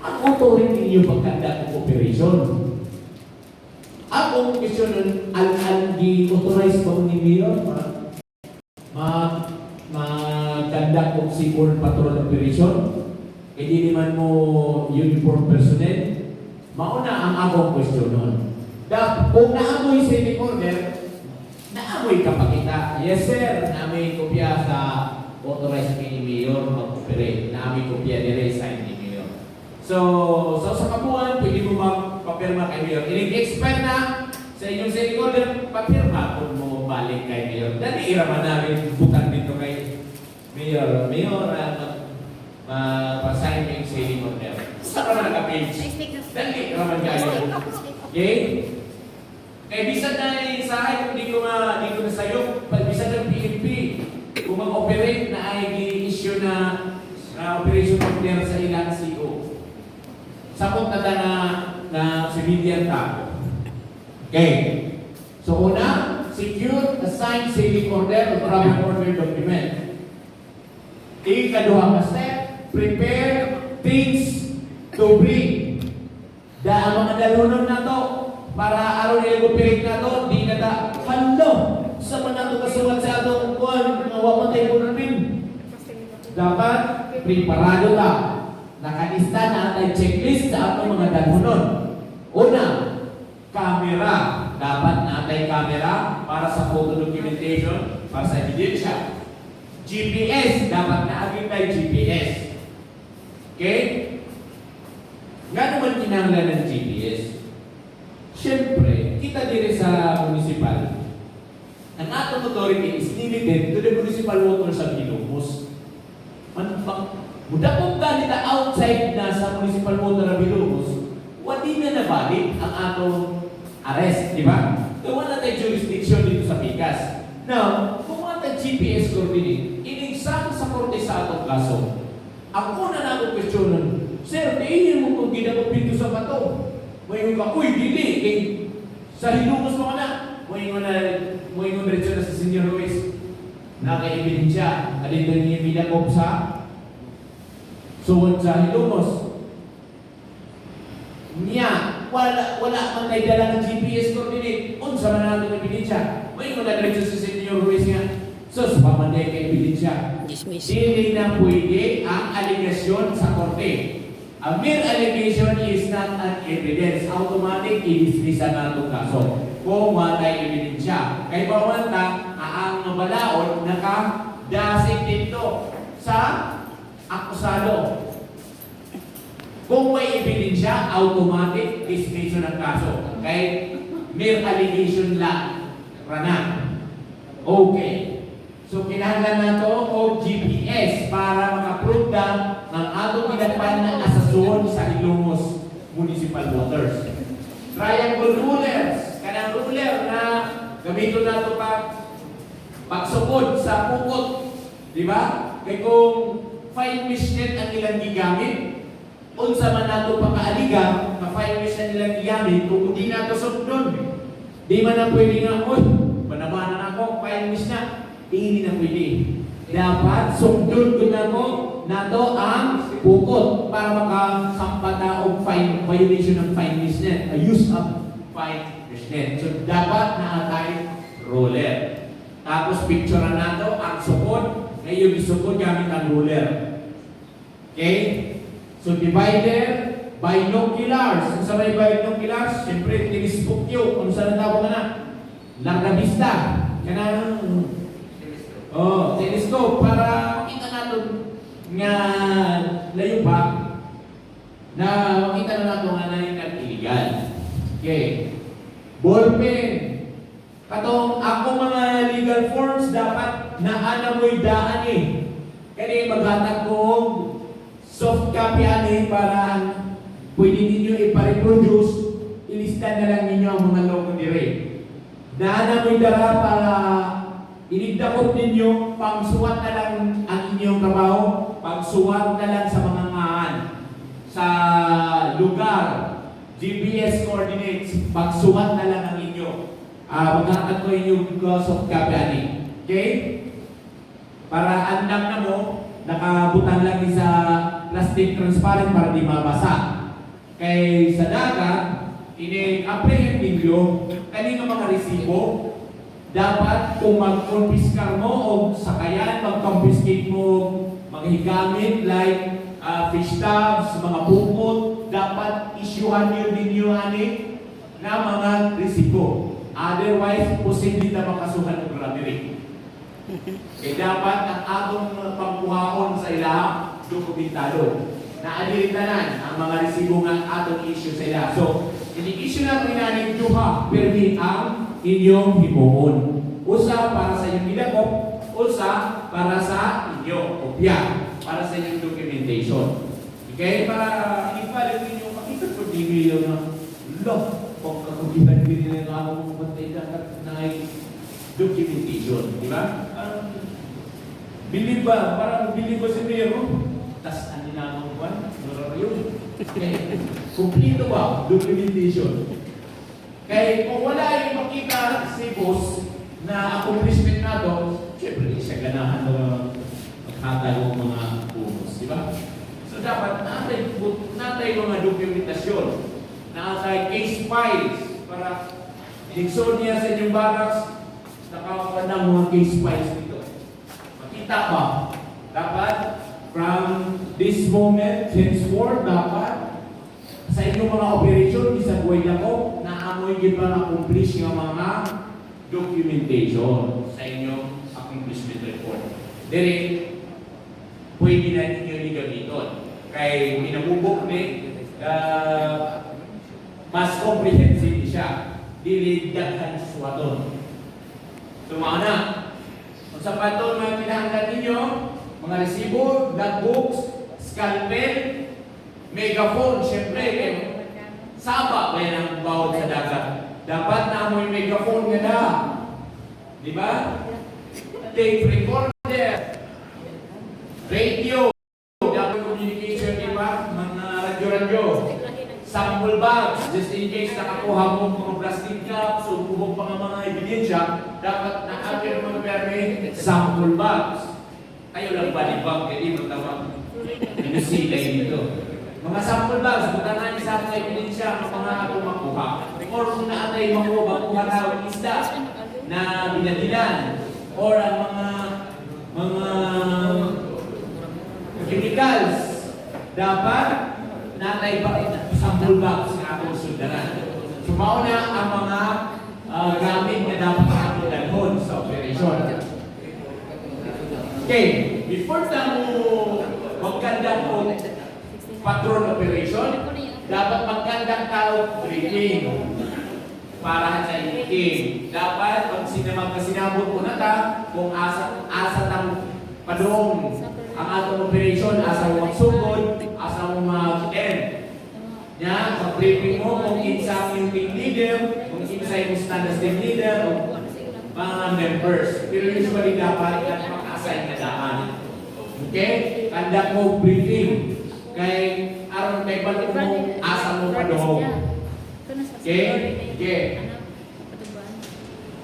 ang authority niyo pagkanda ng operation. Akong question nun, di-authorize ba ni Mayor magkanda kong seaborne patrol operation? E di naman mo uniform personnel? Mauna ang akong question nun. Kung naamoy city order, naamoy ka pa kita. Yes sir, naamoy kopya sa authorized ni Mayor mag-operate. Naamoy kopya nila sign ni Mayor. So sa kabuuan, pwede mo magpapirma kay Mayor. Inig-expect na sa inyong city order, papirma kung mo balik kay Mayor. Dali iraman namin butang dito kay Mayor. Mayor, pa-sign yung city order. Sa ka na naka-page. Dali iraman kayo. Okay? Eh, bisan na sa akin, kung di ko na sa'yo, bisan ng PNP, kung mag-operate na ay i-issue na operation order sa ilang CO. Sakot na civilian tayo. Okay. So, una, secure, assign, saving order, o travel order document. Ikaduha ka step, prepare things to bring. Ang mga dalunon na to, para araw nila operate na to, di na ta, halo, sa mga ito kasulat sa atong kuwan, mawapatay ko na rin. Dapat, preparado ka. Nakalista na ang checklist sa atong mga dalunon. Una, camera. Dapat naatay camera para sa photo documentation, para sa ebidensya. GPS, dapat naagin tayo GPS. Okay? Nga naman kinanglan ng GPS? Siyempre, kita dire sa municipal, ang atong authority is limited to the municipal water sa Bilumos. Muda kung ganita outside na sa municipal water sa Bilumos, wadi na nabalik ang atong arrest, di ba? Kung wala tayo jurisdiction dito sa Pikas. Now, kung wala tayo GPS coordinate, inigsama sa korte sa atong kaso. Ang una na akong questionan, sir, diinin mo kung ginagawa dito sa bato. Mayroon ka, uy, dili, eh, sa Hilumos mo ka na. Mayroon diretso na sa Senior Ruiz. Naka-ebidensya, alin doon niya binagop sa suwod sa Hilumos. Niya, wala man tayo dala ng GPS coordinate. Unsa man natin ebidensya. Mayroon na diretso sa Senior Ruiz nga. So, supamanday ka ebidensya. Dili na pwede ang aligasyon sa korte. A mere allegation is not an evidence. Automatic, i-dismiss na itong kaso. Kung wala ebidensya. Kaya bawanta, ang balaod nakadasig dito sa akusado. Kung may ebidensya, automatic, dismiss ng kaso. Kaya mere allegation lang. Rana. Okay. So, kinahanglan na ito o GPS para makaprove ng atong ginagpan na asasyon sa Ilongos Municipal Waters. Triangle rulers. Kanang ruler na gamiton na ito pagsukod sa pukot. Diba? Kaya kung fine fishnet ang ilang gigamit, unsa man nato pakaaliga, ka-fine fish na nilang gigamit, kung hindi na ito sukdon. Di man na pwede nga, oy, banabanan ako, fine fish na. Hindi na pwede. Dapat sukdon ko na mo na to ang pukot para makasampa na o violation ng fine fishnet. A use of fine fishnet. So, dapat naatay roller. Tapos, picturean na to ang sukod. Ngayon, isukod gamit ang ruler. Okay? So, divider, binoculars. Kung sa may binoculars, siyempre, telescope yun. Kung saan tawag na? Larga vista. Kanang telescope para makita natin nga layo pa na makita na natin nga na yung illegal. Okay. Ballpen. Katong ako mga legal forms dapat naana mo'y daan eh. Kaya maghatag ko soft copy ani para pwede ninyo ipareproduce, ilista na lang ninyo ang mga logo dire. Naana mo'y dara para inigdakot ninyo, pangsuwat na lang ang inyong trabaho, pangsuwat na lang sa mga ngahan, sa lugar, GPS coordinates, pangsuwat na lang ang inyo. Maghatag ko inyong soft copy ani. Okay? Para andam na mo, nakabutang lang din sa plastic transparent para di mabasa. Kay sa dagat, ini-apprehend ninyo kanino mga resibo. Dapat kung mag-confiscar mo o sakayan, mag-confiscate mo mga higamit like fish tubs, mga bukod, dapat isyuhan nyo ninyo na mga resibo. Otherwise, posible na makasuhan ng robbery. Kaya dapat ang atong pangkuhaon sa ilaha, dokumentado. Naadilitanan ang mga resibo nga atong issue sa ilaha. So, ini-issue na pinanin duha, permi ang inyong himuon. Usa para sa inyong ilagop, usa para sa inyong kopya, para sa inyong documentation. Okay? Para ipalit ninyo, makita po di nyo na, lo, kung kakugitan din nila nga akong pumatay na documentation. Di ba? Bilib ba? Parang bilib ba si Mero? Tas ano na akong buwan? Nara yun. Kumplito ba? Documentation. Kaya kung wala yung makita si boss na accomplishment na doon, syempre siya ganahan na maghatay ng mga bonus, di ba? So dapat natay mga dokumentasyon, natay case files para dikson niya sa inyong barracks, nakakuha ng mga case files dito. Makita ba? Dapat from this moment, henceforth, dapat sa inyong mga operation, isang buhay na ko, naamoy yun ba na-accomplish ng mga documentation sa inyong accomplishment report. Dere, pwede na ninyo gamiton. Kaya pinabubok ni, mas comprehensive siya. Dili daghan sa suwaton. Tumaon na. Kung sa paton na pinahanggan ninyo, mga resibo, logbooks, scalpel, megaphone, syempre, saba ba yan ang bawat sa dagat? Dapat na amoy megaphone nga na. Di ba? Tape recorder, radio, dapat communication, di ba? Mga radyo-radyo. Sample bags, just in case nakakuha mo mga plastic cups o kubog pa nga mga ebidensya, dapat na-appear mo permit sample bags. Kayo lang ba di ba? Hindi mo tawag. Inusilay dito. Mga sample bags, butangan sa mga ebidensya ng mga atong makuha. Or kung naatay makuha na isda na binadilan. Or ang mga chemicals. Dapat natay ba sample bags na atong sundaran. So mauna ang mga gamit na dapat atong dalhon sa operation. Okay, before na mo magkandak mo patrol operation, dapat magkandak ka briefing para sa iking. Dapat pag sinabot mo na ta, kung asa tang padong ang atong operation, asa mo magsugod, asa mo mag-end. Ya, mag-briefing mo kung isa yung team leader, kung isa yung standard team leader, o mga members. Pero usually dapat yan maka-assign na daan. Okay? Kandak mo briefing. Kay aron kay balik mo asa mo padong. Okay? Okay.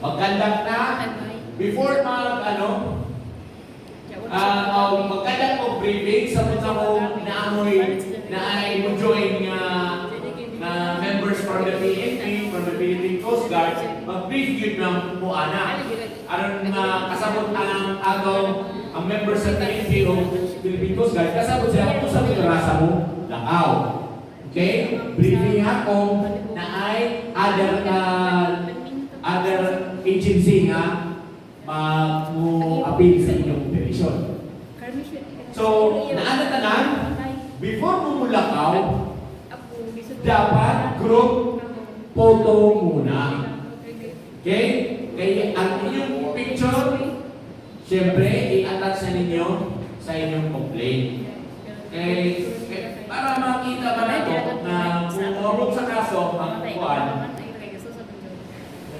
Magkandak na before magkandak mo briefing sa mga mo naamoy na ay mo join na members from the PNP, from the Philippine Coast Guard, mag-brief yun ng puana. Aron kasabot ang ang members sa PNP o Philippine Coast Guard, kasabot sila kung sa pinarasa mo, lakaw. Okay? Briefing ako na ay other agency nga mag-appeal sa inyong operation. So, naanatanan, before mo mulakaw, dapat group photo muna. Okay? Kaya ang inyong picture, siyempre, i-attach na ninyo sa inyong complaint. Para makita ba na ito na kung umabot sa kaso, ang kuwan,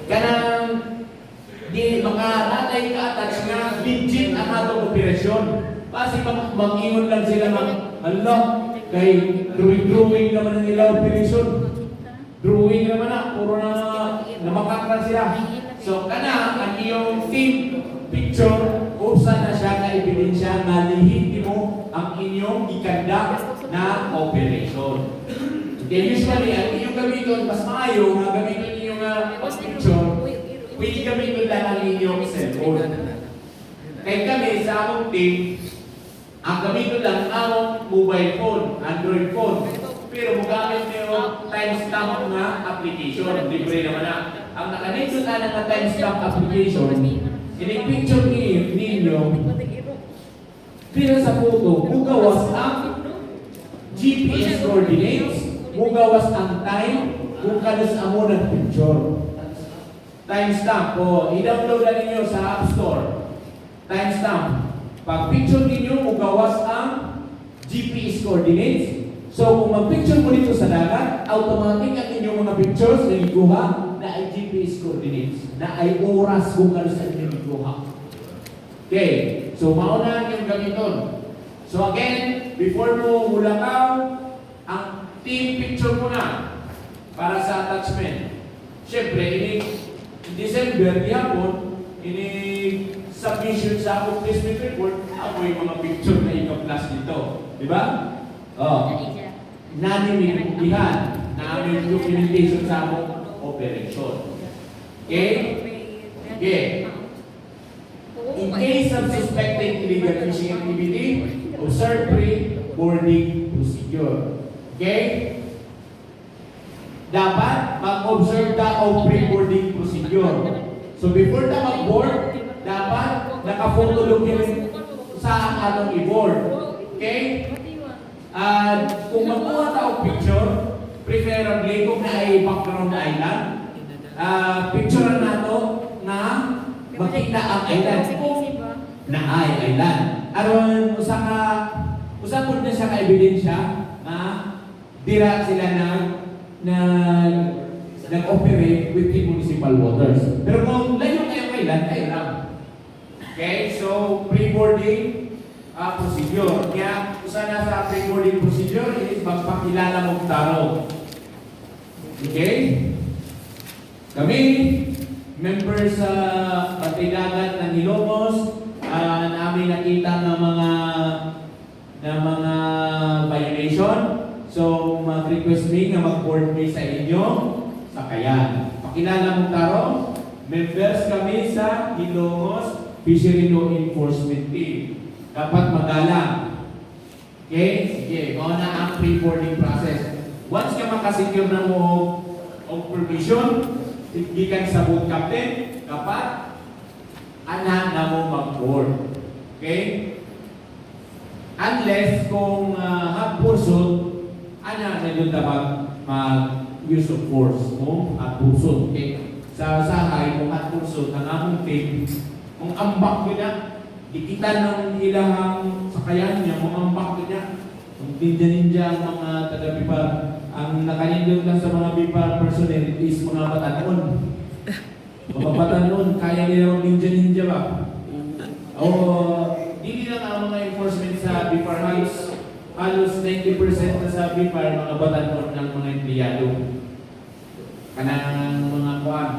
kanang di mga natay ka-attach na legit ang atong operasyon. Kasi mag-ingon lang sila kay drawing naman nila operasyon. Drawing naman na, puro na makakran sila. So, ang iyong team picture, usa na siya ka ebidensya na lihitimo inyong ikanda na operation. Okay, usually, ang inyong gamiton, mas maayo nga gamiton inyong picture, pwede gamiton lang ang inyong cellphone. Kaya kami sa among team, ang gamiton lang ang mobile phone, Android phone. Pero magamit niyo timestamp na application, libre naman na. Ang nakanindot na ng timestamp application, ini-picture ninyo, pero sa photo, mugawas ang GPS coordinates, mugawas ang time, kung kanos amo ng picture. Timestamp, i-download na ninyo sa App Store. Timestamp. Pag picture ninyo, mugawas ang GPS coordinates. So, kung mag-picture mo dito sa dagat, automatic ang inyong mga pictures na ikuha na ay GPS coordinates, na ay oras kung ano sa inyong ikuha. Okay, so mauna ang yung gamiton. So again, before mo mulakaw, ang team picture mo na para sa attachment. Siyempre, in December, gihapon, submission sa akong placement report, ako yung mga picture na ika-plus dito. Di ba? Nanimilihan na aming documentation sa among operation. Okay? Okay. In case of suspected illegal fishing activity, observe pre-boarding procedure. Okay? Dapat mag-observe ta of pre-boarding procedure. So before ta mag-board, dapat naka-photo document sa atong i-board. Okay? Kung magkuha ta og picture, preferably kung na-ay background island, picture nato na makita ang island na ay island. Aron usa pud na siya ka ebidensya na dira sila nag-operate within municipal waters. Pero kung layo kayo island, ay lang. Okay, so pre-boarding procedure. Kaya usa na sa pre-boarding procedure is magpakilala mong taro. Okay? Kami, members sa Pantay-Dagat ng Ilocos, namin nakita ng mga violation. So, mag-request me na mag-board me sa inyo sa Kayan. Pakilala mong taro, members kami sa Ilocos Fishery Law Enforcement Team. Dapat magalang. Okay? Sige, mauna ang pre-boarding process. Once ka makasecure na mo og permission, gikan sa boat captain, dapat anak na mo mag-board. Okay? Unless kung hot pursuit, anak na doon dapat mag-use of force mo, hot pursuit. Okay? Sa usahay, kung hot pursuit, ang among team, kung ambak ko na, dikita ng ilahang sakayan niya, kung ambak ko niya, kung ninja-ninja ang mga taga-bipar, ang nakanindot lang sa mga bipar personnel is mga batanon. Mga batanon, kaya nila ninja-ninja ba? O, hindi lang ang mga enforcement sa bipar house. Halos 90% na sa bipar, mga batanon ng mga empleyado. Kanang mga kuwan,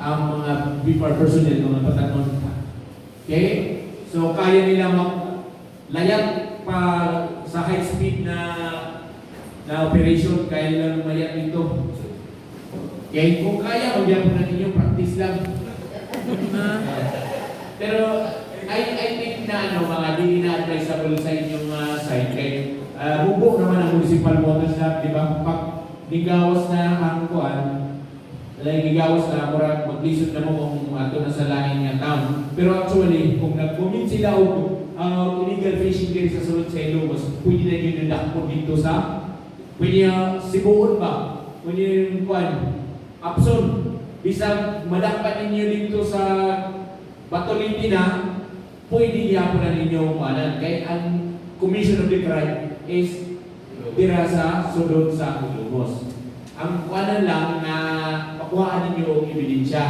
ang mga bipar personnel, mga batanon. Okay? So, kaya nila layag pa sa high speed na operation, kaya nila lumayag dito. Okay? Kung kaya, magyan po na ninyo, practice lang. Pero, I think na mga di na-advisable sa inyong side. Kaya, bubo naman ang municipal waters na, di ba? Pag nigawas na ang kuwan, nigawas na, murag maglisod na mo kung ato na sa laing nga town. Pero actually, kung nag-commit sila o illegal fishing din sa sulod sa Ilocos, pwede na yun nadakpo dito sa, pwede sibuon ba? Pwede yung kuwan, Apson. Bisag madakpan ninyo dito sa Batoliti na, pwede yapon na ninyo kuwanan. Kaya ang Commission of the Crime is dira sa sulod sa Ilocos. Ang kuwanan lang na makuhaan ninyo ang ebidensya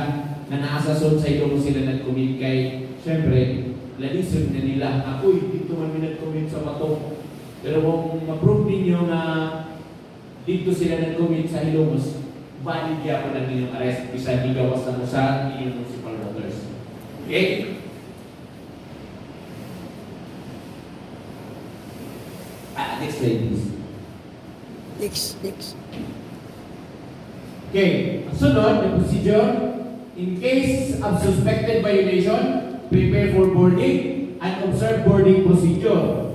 na naasasod sa ito kung sila nag-commit kay, syempre, lalisod na nila. Ako'y dito man nag-commit sa Bato. Pero kung ma-prove ninyo na dito sila nag-commit sa Ilocos, valid ya po lang ninyong arrest bisa digawas na mo sa inyong municipal waters. Okay? Next slide, please. Next. Okay, sunod, the procedure. In case of suspected violation, prepare for boarding and observe boarding procedure.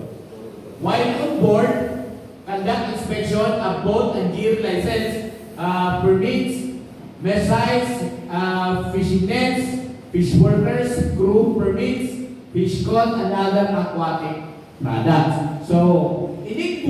While on board, conduct inspection of boat and gear license, permits, missiles, fishing nets, fish workers, crew permits, fish caught, and other aquatic products. So,